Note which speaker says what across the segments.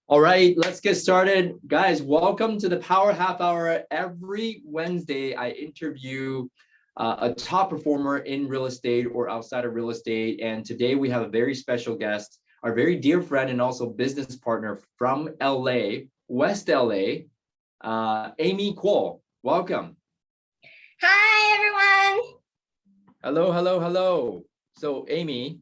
Speaker 1: All right, let's get started. Guys, welcome to the Power Half Hour. Every Wednesday, I interview a top performer in real estate or outside of real estate. And today we have a very special guest, our very dear friend and also business partner from LA, West LA, Amy Kuo. Welcome.
Speaker 2: Hi, everyone.
Speaker 1: Hello, hello, hello. So Amy,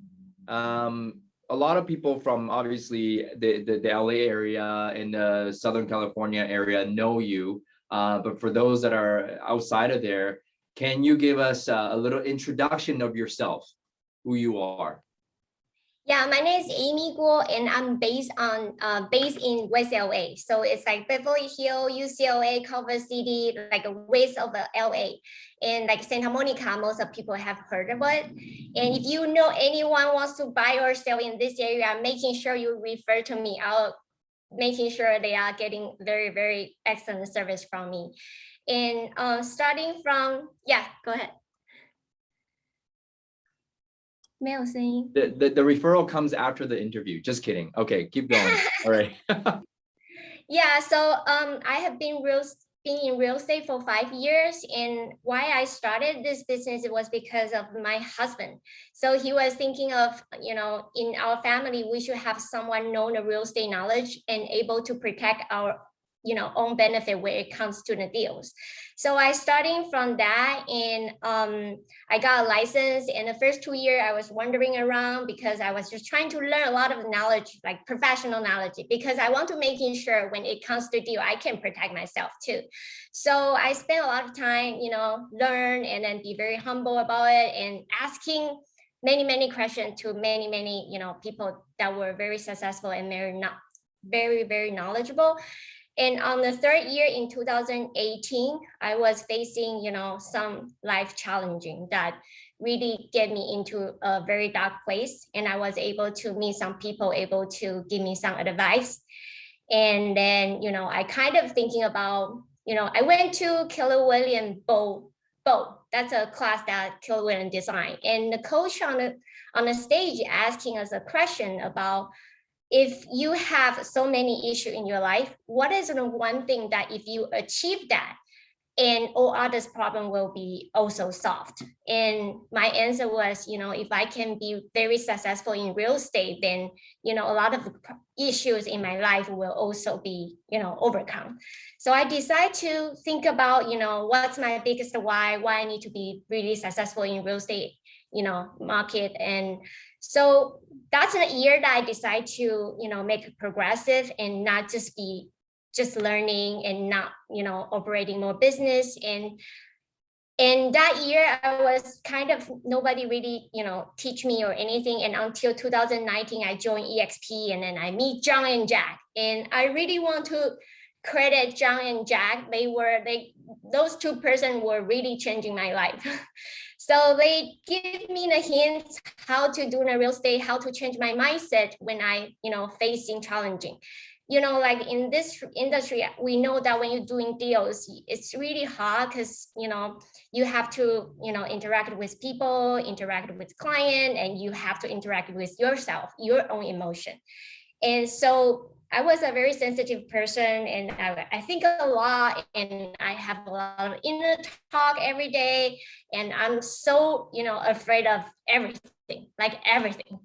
Speaker 1: a lot of people from obviously the LA area and the Southern California area know you, but for those that are outside of there, can you give us a little introduction of yourself, who you are?
Speaker 2: Yeah, my name is Amy Kuo, and I'm based in West LA. So it's like Beverly Hills, UCLA, Culver City, like west of the LA, and like Santa Monica. Most of people have heard of it. And if you know anyone wants to buy or sell in this area, making sure you refer to me. I'll making sure they are getting very, very excellent service from me. And starting from, yeah, go ahead.
Speaker 1: The referral comes after the interview. Just kidding. Okay, keep going. All right.
Speaker 2: Yeah, so I have been in real estate for 5 years, and why I started this business was because of my husband. So he was thinking of, in our family, we should have someone known the real estate knowledge and able to protect our own benefit when it comes to the deals. So I starting from that, and I got a license. And the first 2 years I was wandering around because I was just trying to learn a lot of knowledge, like professional knowledge, because I want to making sure when it comes to deal, I can protect myself too. So I spent a lot of time, learn and then be very humble about it and asking many questions to many, people that were very successful and very knowledgeable. And on the third year in 2018, I was facing, some life challenging that really get me into a very dark place. And I was able to meet some people able to give me some advice. And then, I kind of thinking about, I went to Keller Williams Bow. That's a class that Keller Williams designed. And the coach on the stage asking us a question about, if you have so many issues in your life, what is the one thing that if you achieve that and all others problem will be also solved? And my answer was, if I can be very successful in real estate, then, a lot of the issues in my life will also be, overcome. So I decided to think about, what's my biggest why I need to be really successful in real estate, market. And so that's a year that I decided to, make it progressive and not just be just learning and not, operating more business. And that year I was kind of, nobody really, teach me or anything. And until 2019, I joined EXP, and then I meet John and Jack. And I really want to credit John and Jack. Those two persons were really changing my life. So they give me the hints how to do the real estate, how to change my mindset when I, facing challenging. Like in this industry, we know that when you're doing deals, it's really hard because, you have to, interact with people, interact with client, and you have to interact with yourself, your own emotion. And so I was a very sensitive person, and I think a lot, and I have a lot of inner talk every day, and I'm so, afraid of everything, like everything.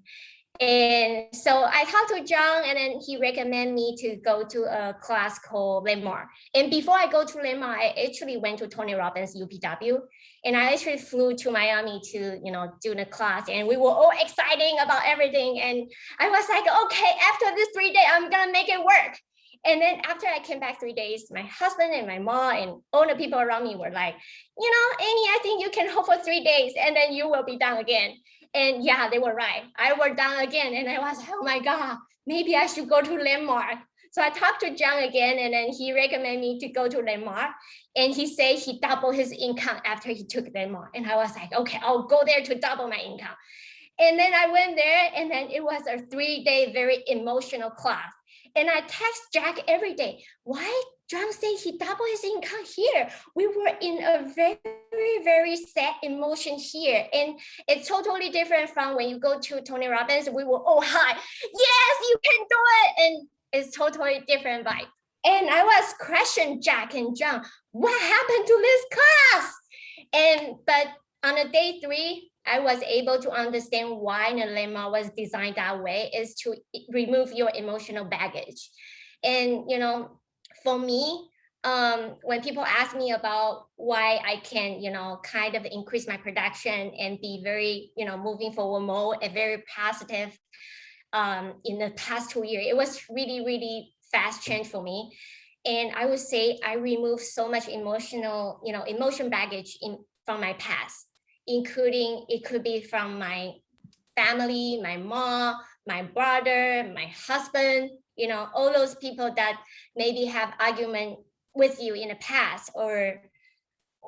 Speaker 2: And so I talked to John, and then he recommended me to go to a class called Landmark. And before I go to Landmark, I actually went to Tony Robbins UPW, and I actually flew to Miami to, do the class, and we were all excited about everything. And I was like, okay, after this 3 days, I'm gonna make it work. And then after I came back 3 days, my husband and my mom and all the people around me were like, Amy, I think you can hold for 3 days and then you will be done again. And yeah, they were right. I was done again. And I was like, oh my God, maybe I should go to Landmark. So I talked to John again, and then he recommended me to go to Landmark. And he said he doubled his income after he took Landmark. And I was like, okay, I'll go there to double my income. And then I went there, and then it was a 3-day, very emotional class. And I text Jack every day, why John said he doubled his income here? We were in a very sad emotion here. And it's totally different from when you go to Tony Robbins. We were all high. Yes, you can do it. And is totally different vibe. And I was questioning Jack and John, what happened to this class? But on a day 3, I was able to understand why the landmark was designed that way, is to remove your emotional baggage. And for me, when people ask me about why I can, kind of increase my production and be very, moving forward mode and very positive in the past 2 years, it was really, really fast change for me. And I would say I removed so much emotional, emotion baggage from my past, including it could be from my family, my mom, my brother, my husband, all those people that maybe have argument with you in the past or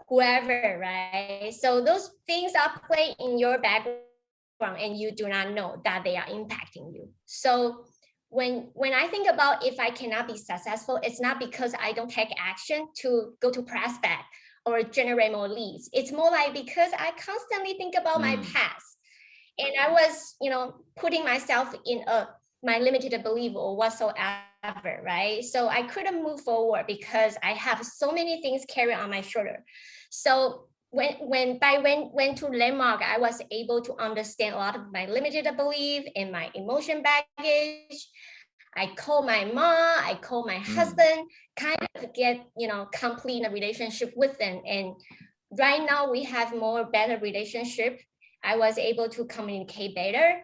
Speaker 2: whoever, right? So those things are playing in your background and you do not know that they are impacting you. So when I think about if I cannot be successful, it's not because I don't take action to go to prospect or generate more leads. It's more like because I constantly think about my past. And I was, putting myself in my limited belief or whatsoever, right? So I couldn't move forward because I have so many things carried on my shoulder. So when went to Landmark, I was able to understand a lot of my limited belief and my emotion baggage. I call my mom, I call my husband, kind of get, complete a relationship with them. And right now we have more better relationship. I was able to communicate better.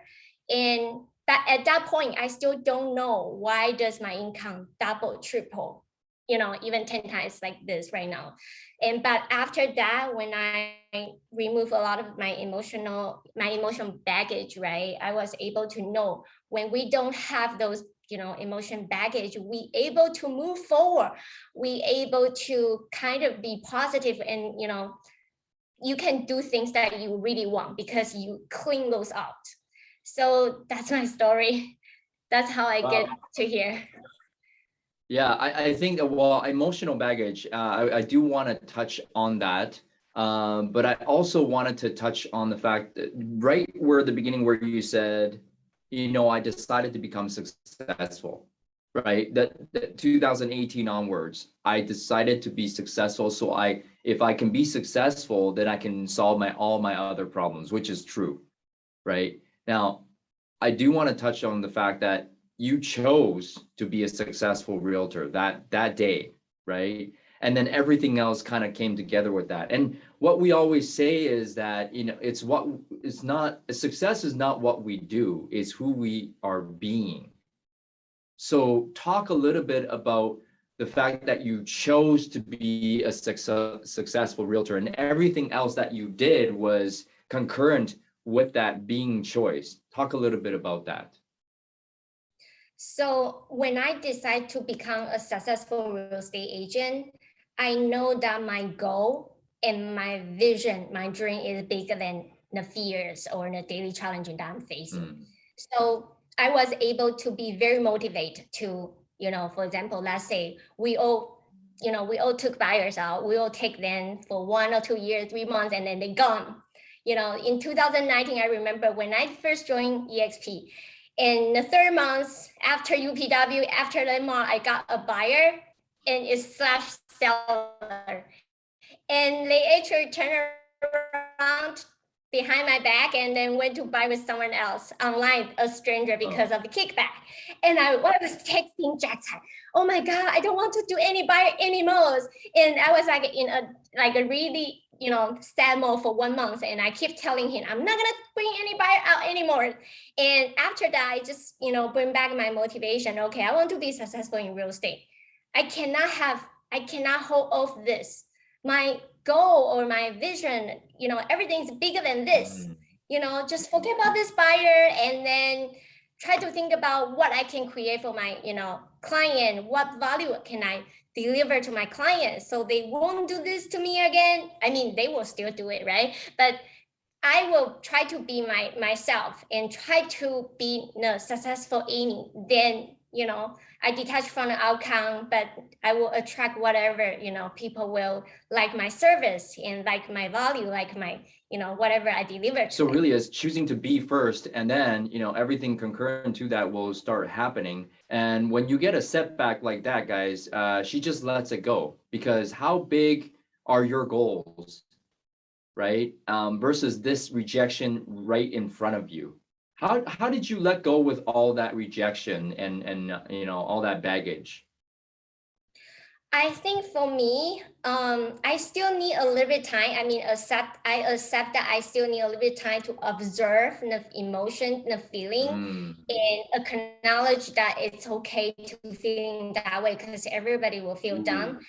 Speaker 2: But at that point, I still don't know why does my income double, triple, even 10 times like this right now. But after that, when I remove a lot of my emotional baggage, right, I was able to know when we don't have those, emotion baggage, we able to move forward. We able to kind of be positive and, you can do things that you really want because you clean those out. So that's my story. That's how I get to here.
Speaker 1: Yeah, I think that, well, emotional baggage, I do want to touch on that. But I also wanted to touch on the fact that right where the beginning where you said, I decided to become successful, right? That 2018 onwards, I decided to be successful. So if I can be successful, then I can solve all my other problems, which is true, right? Now, I do want to touch on the fact that you chose to be a successful realtor that day, right? And then everything else kind of came together with that. And what we always say is that, success is not what we do, it's who we are being. So talk a little bit about the fact that you chose to be a successful realtor and everything else that you did was concurrent with that being choice. Talk a little bit about that.
Speaker 2: So when I decide to become a successful real estate agent, I know that my goal and my vision, my dream is bigger than the fears or the daily challenges that I'm facing. So I was able to be very motivated to, for example, let's say we all took buyers out. We all take them for 1 or 2 years, 3 months, and then they're gone. In 2019, I remember when I first joined EXP, in the 3rd month after UPW, after Landmark, I got a buyer and it's slash seller. And they actually turned around behind my back and then went to buy with someone else online, a stranger, because of the kickback. And I was texting Jack, oh my God, I don't want to do any buyer anymore. And I was like in a really, sad mode for 1 month. And I keep telling him, I'm not gonna bring any buyer out anymore. And after that, I just, bring back my motivation. Okay, I want to be successful in real estate. I cannot hold off this. My goal or my vision, everything's bigger than this. Just forget about this buyer and then try to think about what I can create for my, client. What value can I deliver to my clients so they won't do this to me again? I mean, they will still do it, right? But I will try to be myself and try to be the successful Amy. Then I detach from the outcome, but I will attract whatever, people will like my service and like my value, like my, whatever I deliver.
Speaker 1: So really is choosing to be first, and then, everything concurrent to that will start happening. And when you get a setback like that, guys, she just lets it go, because how big are your goals, right? Versus this rejection right in front of you. How did you let go with all that rejection and all that baggage?
Speaker 2: I think for me, I still need a little bit time. I mean, I accept that I still need a little bit time to observe the emotion, the feeling,
Speaker 1: Mm.
Speaker 2: and acknowledge that it's okay to feeling that way, because everybody will feel
Speaker 1: Ooh.
Speaker 2: down.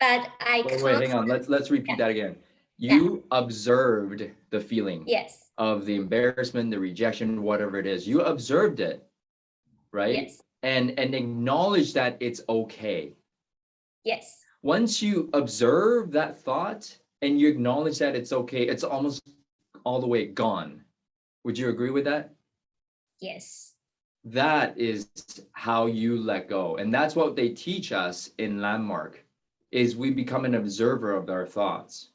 Speaker 2: But I
Speaker 1: Wait, hang on.
Speaker 2: constantly,
Speaker 1: Let's repeat that again.
Speaker 2: yeah,
Speaker 1: You observed the feeling
Speaker 2: yes,
Speaker 1: of the embarrassment, the rejection, whatever it is. You observed it, right?
Speaker 2: yes,
Speaker 1: And acknowledge that it's okay.
Speaker 2: yes,
Speaker 1: Once you observe that thought and you acknowledge that it's okay, it's almost all the way gone. Would you agree with that?
Speaker 2: yes.
Speaker 1: That is how you let go. And that's what they teach us in Landmark, is we become an observer of our thoughts,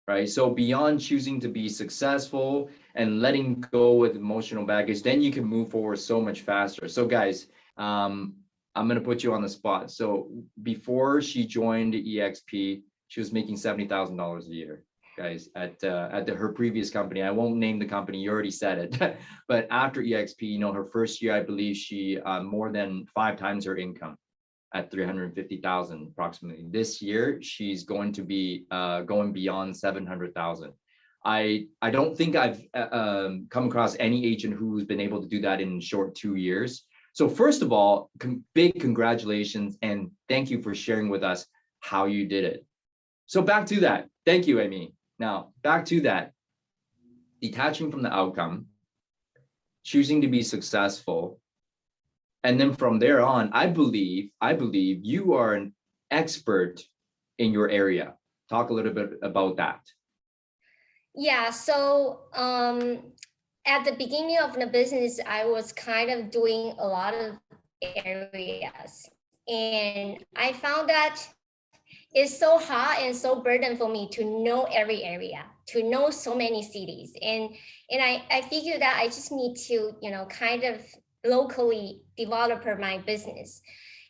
Speaker 1: right? So beyond choosing to be successful and letting go with emotional baggage, then you can move forward so much faster. So guys, I'm gonna put you on the spot. So before she joined EXP, she was making $70,000 a year, guys, at her previous company. I won't name the company. You already said it. But after EXP, her first year, I believe she more than 5 times her income at 350,000 approximately. This year, she's going to be going beyond 700,000. I don't think I've come across any agent who's been able to do that in short 2 years. So first of all, big congratulations and thank you for sharing with us how you did it. So back to that. Thank you, Amy. Now back to that. Detaching from the outcome, choosing to be successful, and then from there on, I believe you are an expert in your area. Talk a little bit about that.
Speaker 2: Yeah, so at the beginning of the business, I was kind of doing a lot of areas. And I found that it's so hard and so burden for me to know every area, to know so many cities. And I figured that I just need to, kind of locally develop my business.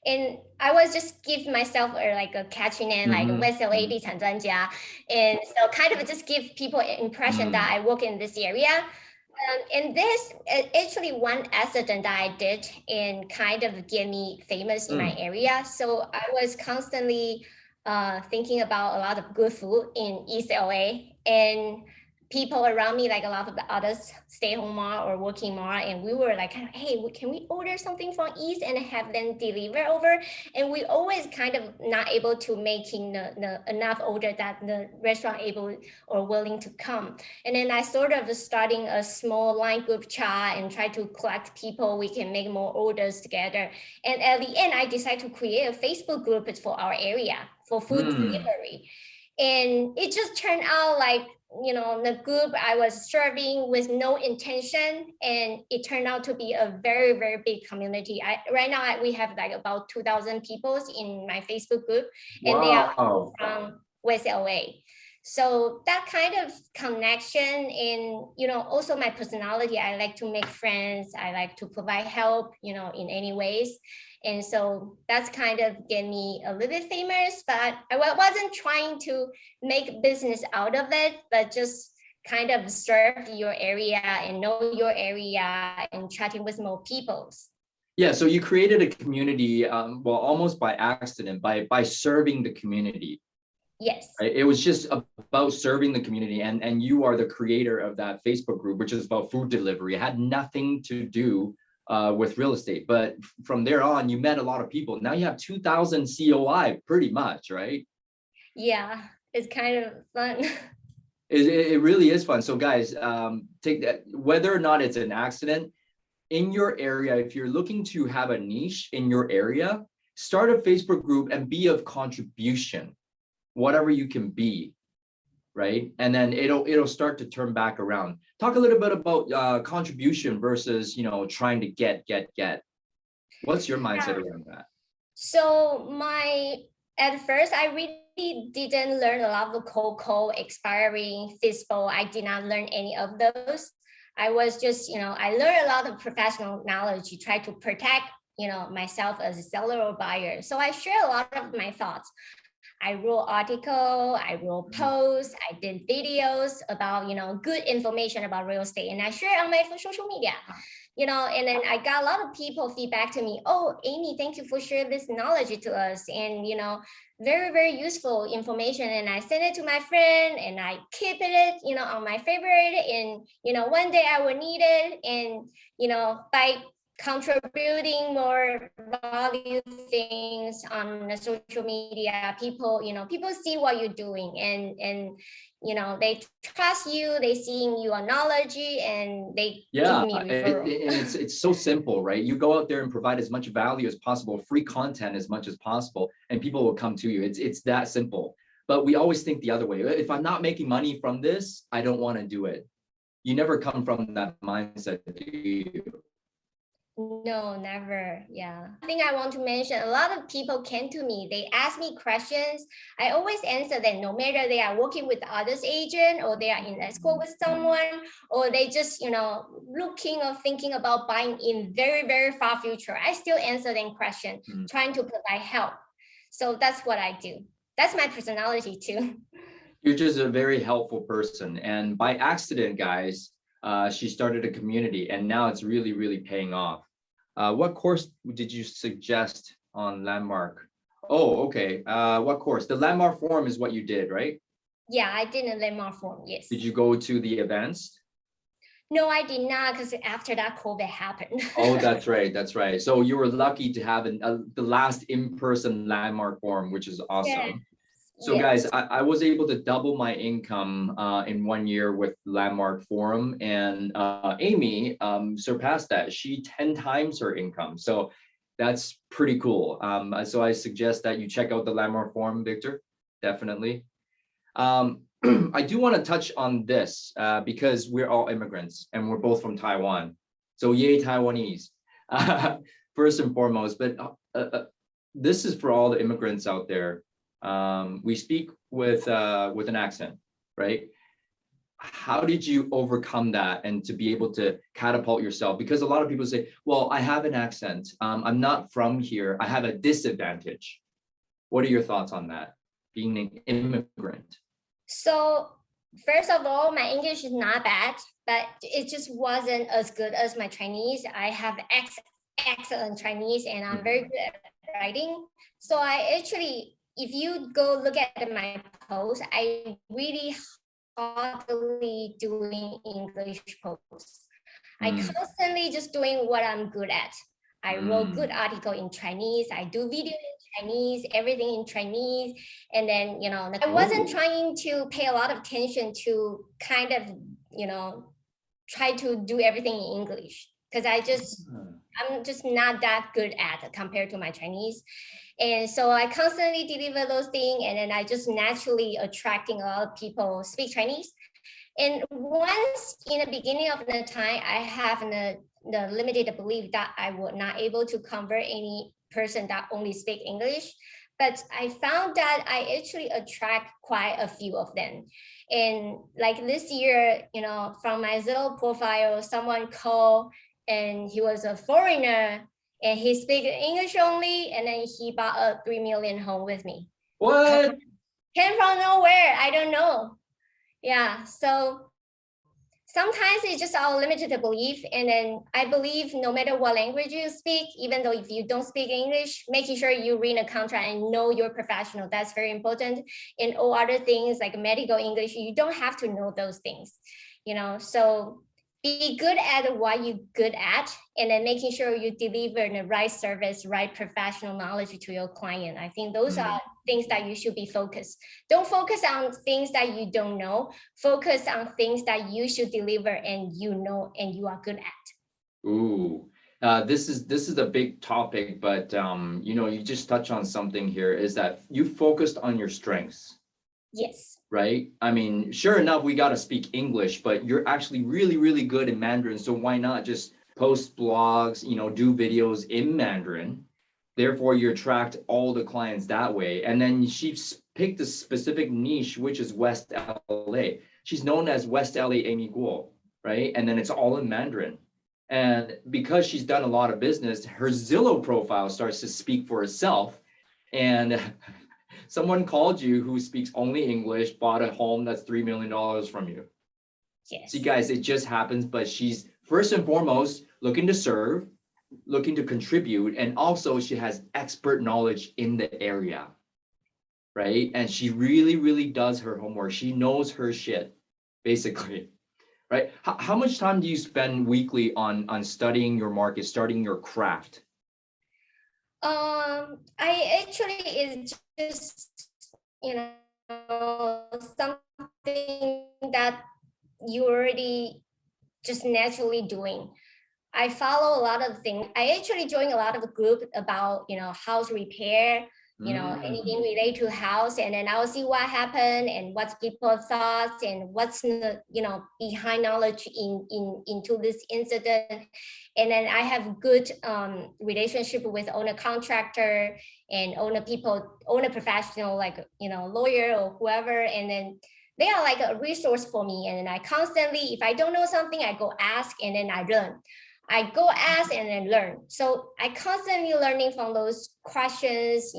Speaker 2: And I was just give myself like a catchy name, like
Speaker 1: Mhm,
Speaker 2: VSLA
Speaker 1: mhm,
Speaker 2: 地产专家. And so kind of just give people an impression that
Speaker 1: mm.
Speaker 2: I work in this area. And this actually one accident that I did and kind of get me famous in my
Speaker 1: Mm.
Speaker 2: area. So I was constantly thinking about a lot of good food in East LA, and people around me, like a lot of the others stay home mom or working mom, and we were like, hey, can we order something from East and have them deliver over? And we always kind of not able to making the enough order that the restaurant able or willing to come. And then I sort of starting a small line group chat and try to collect people, we can make more orders together. And at the end, I decided to create a Facebook group for our area for food
Speaker 1: Mm.
Speaker 2: delivery. And it just turned out like, the group I was serving with no intention, and it turned out to be a very, very big community. Right now we have like about 2,000 people in my Facebook group, and they are all
Speaker 1: Wow.
Speaker 2: from West LA. So that kind of connection, and also my personality, I like to make friends, I like to provide help, in any ways. And so that's kind of get me a little bit famous, but I wasn't trying to make business out of it, but just kind of serve your area and know your area and chatting with more peoples.
Speaker 1: Yeah, so you created a community, well, almost by accident, by serving the community,
Speaker 2: Yes.
Speaker 1: right? It was just about serving the community, and you are the creator of that Facebook group, which is about food delivery. It had nothing to do with real estate, but from there on, you met a lot of people. Now you have 2,000 COI, pretty much, right?
Speaker 2: Yeah, it's kind of fun.
Speaker 1: It really is fun. So guys, take that, whether or not it's an accident, in your area, if you're looking to have a niche in your area, start a Facebook group and be of contribution, whatever you can be, right? And then it'll start to turn back around. Talk a little bit about contribution versus trying to get. What's your mindset around that?
Speaker 2: So at first, I really didn't learn a lot of cold call, expiring, FISBO. I did not learn any of those. I was just, I learned a lot of professional knowledge to try to protect, myself as a seller or buyer. So I share a lot of my thoughts. I wrote article, I wrote posts, I did videos about, good information about real estate, and I share on my social media. And then I got a lot of people feedback to me, oh, Amy, thank you for sharing this knowledge to us. And, very, very useful information. And I sent it to my friend and I keep it, on my favorite. And, one day I will need it. And, by contributing more value things on the social media, people see what you're doing, and they trust you, they seeing your knowledge, and they give me referral.
Speaker 1: And it's so simple, right? You go out there and provide as much value as possible, free content as much as possible, and people will come to you. It's that simple. But we always think the other way. If I'm not making money from this, I don't want to do it. You never come from that mindset, do you?
Speaker 2: No, never. Yeah. I think I want to mention, a lot of people came to me, they ask me questions. I always answer them, no matter they are working with others agent, or they are in escrow with someone, or they just, looking or thinking about buying in very, very far future. I still answer them question, trying to provide help. So that's what I do. That's my personality too.
Speaker 1: You're just a very helpful person. And by accident, guys, she started a community, and now it's really, really paying off. What course did you suggest on Landmark? Oh, okay. What course? The Landmark Forum is what you did, right?
Speaker 2: Yeah, I did a Landmark Forum, yes.
Speaker 1: Did you go to the events?
Speaker 2: No, I did not, because after that COVID happened.
Speaker 1: Oh, that's right. That's right. So you were lucky to have the last in-person Landmark Forum, which is awesome. Yeah. So guys, I was able to double my income in 1 year with Landmark Forum, and Amy surpassed that. She 10 times her income. So that's pretty cool. So I suggest that you check out the Landmark Forum, Victor, definitely. I do want to touch on this because we're all immigrants and we're both from Taiwan. So yay, Taiwanese, first and foremost. But this is for all the immigrants out there. We speak with an accent, right? How did you overcome that and to be able to catapult yourself? Because a lot of people say, well, I have an accent. I'm not from here. I have a disadvantage. What are your thoughts on that, being an immigrant?
Speaker 2: So first of all, my English is not bad, but it just wasn't as good as my Chinese. I have excellent Chinese, and I'm very good at writing. So I actually, if you go look at my posts, I really hardly doing English posts. I constantly just doing what I'm good at. I wrote good article in Chinese. I do video in Chinese, everything in Chinese. And then, I wasn't trying to pay a lot of attention to kind of, try to do everything in English, because I'm just not that good at it compared to my Chinese. And so I constantly deliver those things, and then I just naturally attracting a lot of people speak Chinese. And once in the beginning of the time, I have the limited belief that I would not able to convert any person that only speak English. But I found that I actually attract quite a few of them. And like this year, from my Zillow profile, someone called, and he was a foreigner, and he speaks English only, and then he bought a 3 million home with me.
Speaker 1: What?
Speaker 2: Came from nowhere. I don't know. Yeah. So sometimes it's just our limited belief. And then I believe no matter what language you speak, even though if you don't speak English, making sure you read a contract and know you're professional, that's very important. And all other things like medical English, you don't have to know those things, so be good at what you're good at, and then making sure you deliver the right service, right professional knowledge to your client. I think those are things that you should be focused. Don't focus on things that you don't know. Focus on things that you should deliver and and you are good at.
Speaker 1: Ooh, this is a big topic, but you just touch on something here, is that you focused on your strengths.
Speaker 2: Yes.
Speaker 1: Right? I mean, sure enough, we got to speak English, but you're actually really, really good in Mandarin. So why not just post blogs, do videos in Mandarin. Therefore, you attract all the clients that way. And then she's picked a specific niche, which is West LA. She's known as West LA Amy Kuo, right? And then it's all in Mandarin. And because she's done a lot of business, her Zillow profile starts to speak for itself. And someone called you who speaks only English, bought a home that's $3 million from you.
Speaker 2: Yes.
Speaker 1: See, guys, it just happens, but she's first and foremost looking to serve, looking to contribute, and also she has expert knowledge in the area, right? And she really, really does her homework. She knows her shit, basically, right? How much time do you spend weekly on studying your market, studying your craft?
Speaker 2: I actually is just, something that you already just naturally doing. I follow a lot of things. I actually joined a lot of group about, house repair, anything related to house, and then I'll see what happened and what's people's thoughts and what's the, behind knowledge into this incident. And then I have good relationship with owner contractor and owner professional, like, lawyer or whoever. And then they are like a resource for me. And then I constantly, if I don't know something, I go ask and then I learn. I go ask and then learn. So I constantly learning from those questions.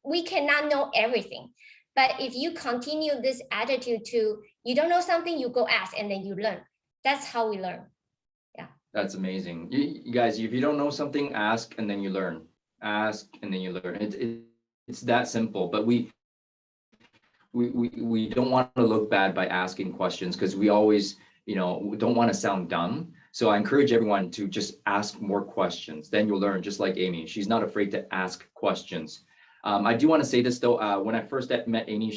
Speaker 2: We cannot know everything, but if you continue this attitude to, you don't know something, you go ask and then you learn. That's how we learn. Yeah.
Speaker 1: That's amazing. You guys, if you don't know something, ask and then you learn. Ask and then you learn. It's that simple, but we don't want to look bad by asking questions because we always, don't want to sound dumb. So I encourage everyone to just ask more questions. Then you'll learn, just like Amy. She's not afraid to ask questions. I do want to say this though. When I first met Amy,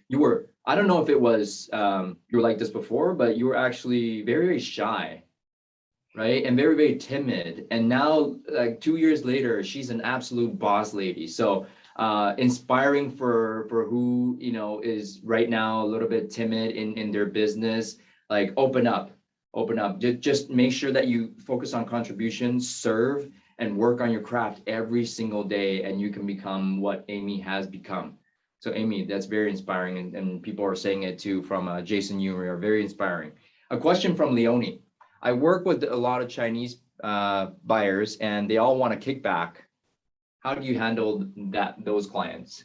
Speaker 1: you were, I don't know if it was you were like this before, but you were actually very, very shy, right? And very, very timid. And now, like 2 years later, she's an absolute boss lady. So inspiring for who, is right now a little bit timid in their business. Like open up. Just make sure that you focus on contributions, serve, and work on your craft every single day, and you can become what Amy has become. So Amy, that's very inspiring, and people are saying it too from Jason Yuri, are very inspiring. A question from Leonie. I work with a lot of Chinese buyers, and they all want a kickback. How do you handle those clients?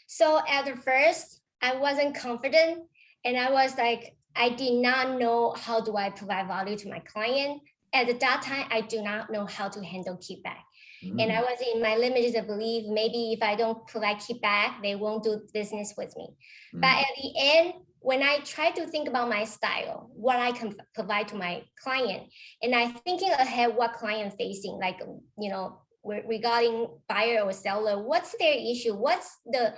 Speaker 2: So at the first, I wasn't confident, and I was like, I did not know how do I provide value to my client. At that time, I do not know how to handle kickback. And I was in my limited belief, maybe if I don't provide kickback, they won't do business with me. But at the end, when I try to think about my style, what I can provide to my client, and I thinking ahead what client facing, like, regarding buyer or seller, what's their issue? What's the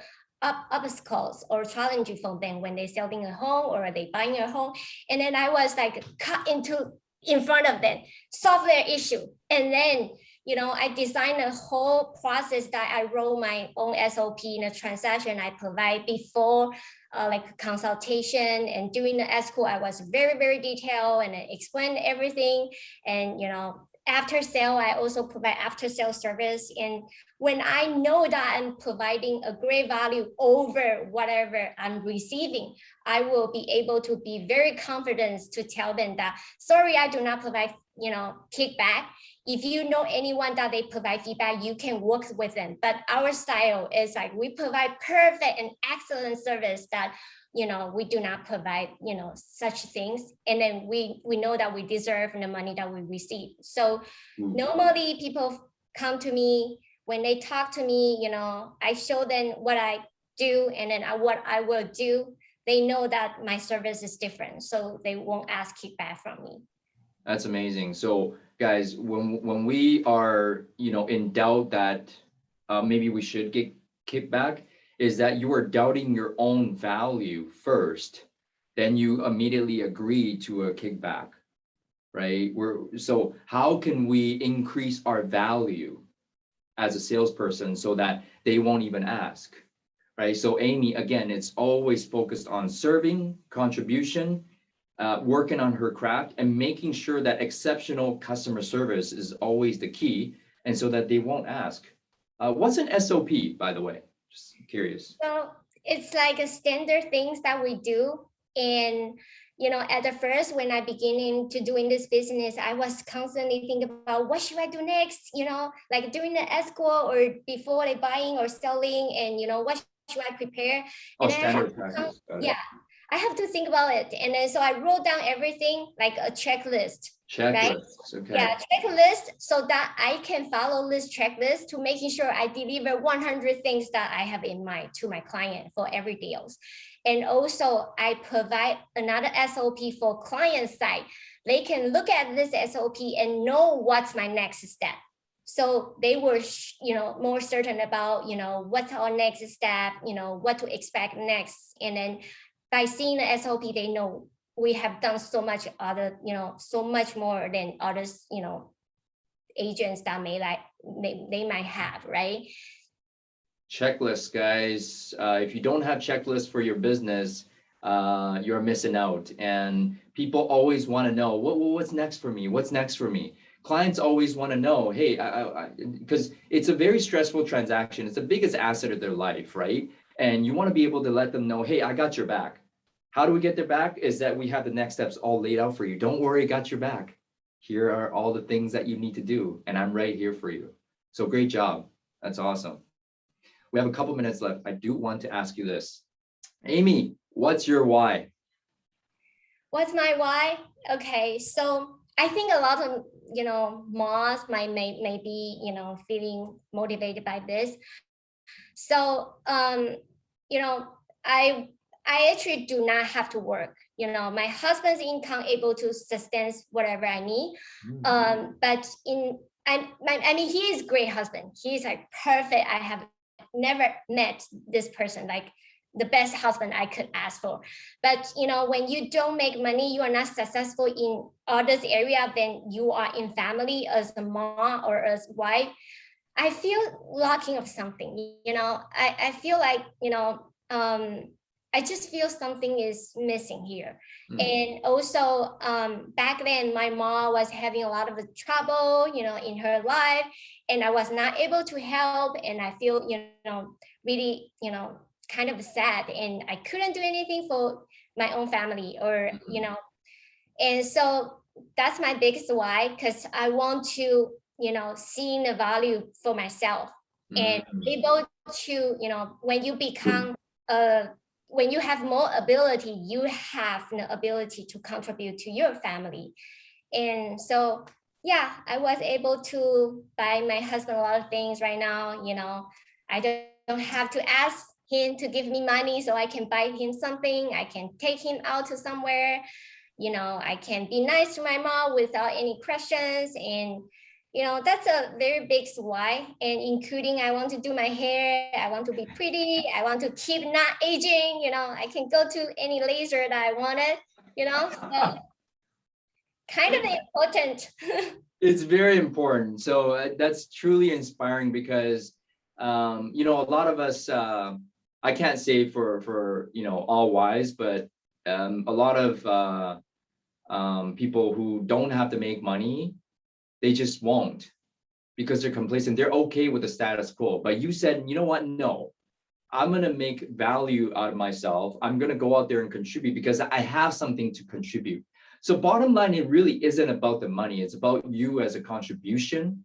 Speaker 2: obstacles or challenges for them when they're selling a home or are they buying a home? And then I was like cut in front of them, solve their issue. And then, I designed a whole process that I wrote my own SOP in a transaction I provide before like consultation, and during the escrow, I was very, very detailed and I explained everything. And, after sale, I also provide after sale service. And when I know that I'm providing a great value over whatever I'm receiving, I will be able to be very confident to tell them that, sorry, I do not provide, kickback. If you know anyone that they provide feedback, you can work with them. But our style is like, we provide perfect and excellent service that, we do not provide, such things. And then we know that we deserve the money that we receive. So normally people come to me, when they talk to me, I show them what I do and then what I will do. They know that my service is different, so they won't ask kickback from me.
Speaker 1: That's amazing. So guys, when we are, in doubt that maybe we should get kickback, is that you are doubting your own value first, then you immediately agree to a kickback, right? So how can we increase our value as a salesperson so that they won't even ask, right? So Amy, again, it's always focused on serving, contribution, working on her craft and making sure that exceptional customer service is always the key, and so that they won't ask. What's an SOP, by the way? Just curious.
Speaker 2: So it's like a standard things that we do. And at the first, when I beginning to doing this business, I was constantly thinking about what should I do next, like doing the escrow or before they buying or selling, and what should I prepare?
Speaker 1: Oh,
Speaker 2: And then
Speaker 1: standard practice.
Speaker 2: yeah, I have to think about it. And then so I wrote down everything like a checklist. Right?
Speaker 1: Checklists. Okay.
Speaker 2: Yeah, checklist, so that I can follow this checklist to making sure I deliver 100 things that I have in mind to my client for every deals. And also I provide another SOP for client side. They can look at this SOP and know what's my next step. So they were, more certain about, what's our next step, what to expect next. And then by seeing the SOP, they know we have done so much other, so much more than others, agents that they might have, right?
Speaker 1: Checklists, guys. If you don't have checklists for your business, you're missing out. And people always want to know what's next for me. What's next for me? Clients always want to know, hey, because it's a very stressful transaction. It's the biggest asset of their life, right? And you want to be able to let them know, hey, I got your back. How do we get their back? Is that we have the next steps all laid out for you. Don't worry, got your back. Here are all the things that you need to do, and I'm right here for you. So great job. That's awesome. We have a couple minutes left. I do want to ask you this. Amy, what's your why?
Speaker 2: What's my why? Okay, so I think a lot of moms may be feeling motivated by this. So I actually do not have to work. My husband's income able to sustain whatever I need. But I mean, he is a great husband. He's like perfect. I have never met this person like the best husband I could ask for. But when you don't make money, you are not successful in others area than you are in family as a mom or as wife. I feel lacking of something. I feel like I just feel something is missing here. And also back then my mom was having a lot of trouble, in her life, and I was not able to help. And I feel, really, kind of sad, and I couldn't do anything for my own family or, and so that's my biggest why, because I want to, seeing the value for myself and able to, when you become when you have more ability, you have the ability to contribute to your family. And so, yeah, I was able to buy my husband a lot of things right now. I don't have to ask him to give me money so I can buy him something. I can take him out to somewhere. I can be nice to my mom without any questions. And that's a very big why, and including I want to do my hair, I want to be pretty, I want to keep not aging, I can go to any laser that I wanted, so kind of important.
Speaker 1: It's very important. So that's truly inspiring because, a lot of us, I can't say for all wise, but a lot of people who don't have to make money, they just won't because they're complacent. They're okay with the status quo. But you said, you know what? No, I'm going to make value out of myself. I'm going to go out there and contribute because I have something to contribute. So bottom line, it really isn't about the money. It's about you as a contribution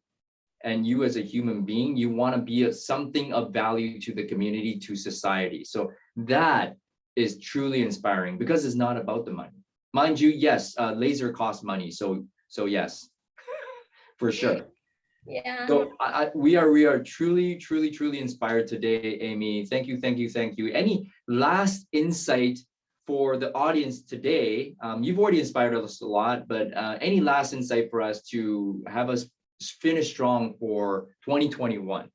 Speaker 1: and you as a human being. You want to be something of value to the community, to society. So that is truly inspiring because it's not about the money. Mind you, yes, laser costs money. So yes. For sure.
Speaker 2: Yeah.
Speaker 1: So we are truly inspired today, Amy. Thank you. Any last insight for the audience today? You've already inspired us a lot, but any last insight for us to have us finish strong for 2021?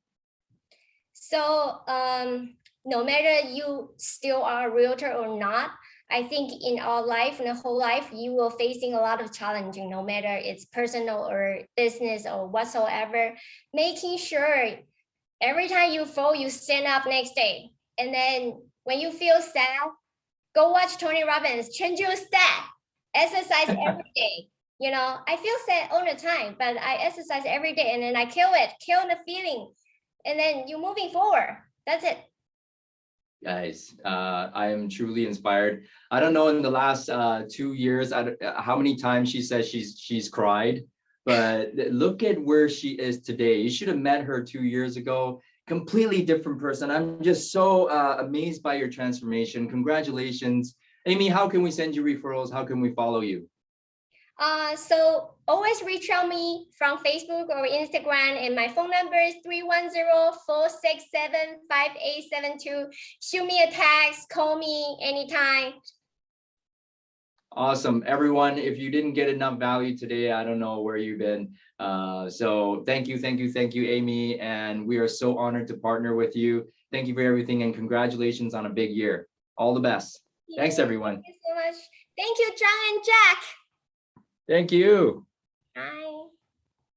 Speaker 2: So no matter you still are a realtor or not, I think in our life, in the whole life, you will facing a lot of challenging, no matter it's personal or business or whatsoever, making sure every time you fall, you stand up next day. And then when you feel sad, go watch Tony Robbins, change your step. exercise every day. You know, I feel sad all the time, but I exercise every day and then I kill the feeling. And then you're moving forward. That's it.
Speaker 1: Guys, I am truly inspired. I don't know in the last 2 years how many times she says she's cried, but look at where she is today. You should have met her 2 years ago. Completely different person. I'm just so amazed by your transformation. Congratulations. Amy, how can we send you referrals? How can we follow you?
Speaker 2: So always reach out me from Facebook or Instagram, and my phone number is 310-467-5872. Shoot me a text, call me anytime.
Speaker 1: Awesome. Everyone, if you didn't get enough value today, I don't know where you've been. So thank you, Amy. And we are so honored to partner with you. Thank you for everything and congratulations on a big year. All the best. Thanks, everyone.
Speaker 2: Thank you so much. Thank you, John and Jack.
Speaker 1: Thank you.
Speaker 2: Bye.